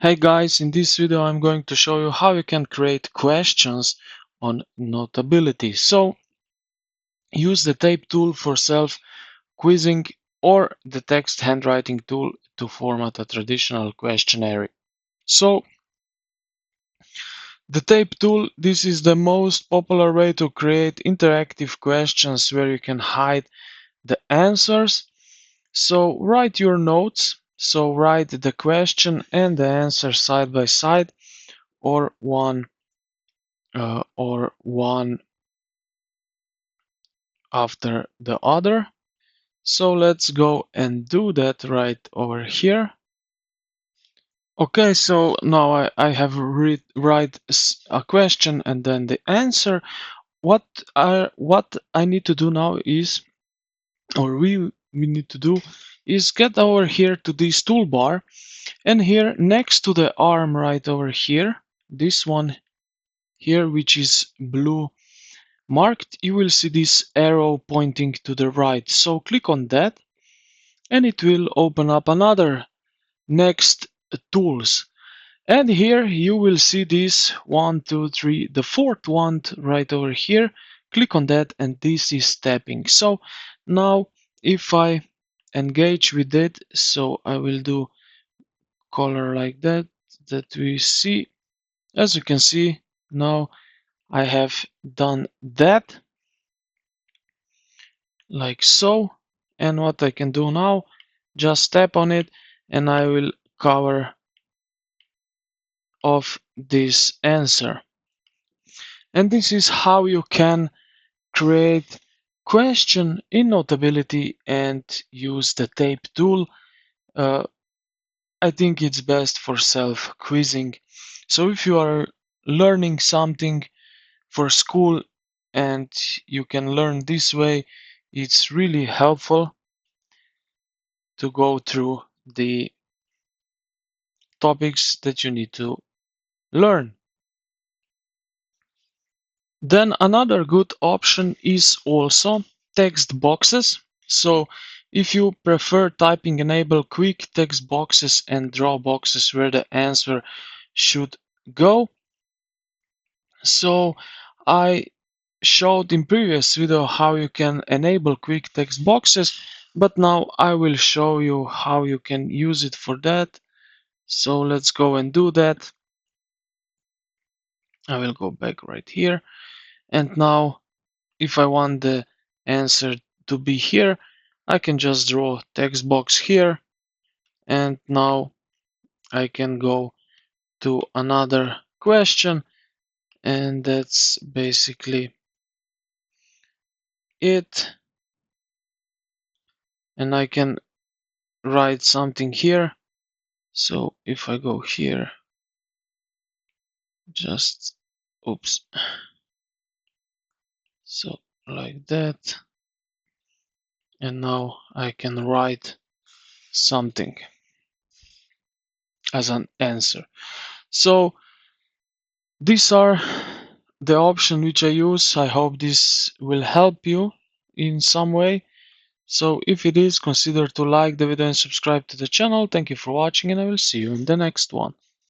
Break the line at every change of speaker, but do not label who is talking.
Hey guys, in this video I'm going to show you how you can create questions on Notability. So use the tape tool for self-quizzing or the text handwriting tool to format a traditional questionnaire. So the tape tool, this is the most popular way to create interactive questions where you can hide the answers. So write your notes. So write the question and the answer side by side or one after the other. So let's go and do that right over here. Okay, so now I have write a question and then the answer. What I need to do now is, or we need to do, is get over here to this toolbar, and here next to the arm right over here, this one here, which is blue marked, you will see this arrow pointing to the right. So click on that and it will open up another next tools. And here you will see this 1, 2, 3, the fourth one right over here. Click on that and this is tapping. So now if I engage with it, so I will do color like that we see. As you can see, now I have done that like so. And what I can do now, just tap on it and I will cover off this answer. And this is how you can create question in Notability and use the tape tool. Uh, I think it's best for self-quizzing. So if you are learning something for school and you can learn this way, it's really helpful to go through the topics that you need to learn. Then another good option is also text boxes. So if you prefer typing, enable quick text boxes and draw boxes where the answer should go. So I showed in previous video how you can enable quick text boxes, but now I will show you how you can use it for that. So let's go and do that. I will go back right here. And now if I want the answer to be here, I can just draw text box here. And now I can go to another question. And that's basically it. And I can write something here. So if I go here, just, oops. So like that. And now I can write something as an answer. So these are the options which I use. I hope this will help you in some way. So if it is, consider to like the video and subscribe to the channel. Thank you for watching and I will see you in the next one.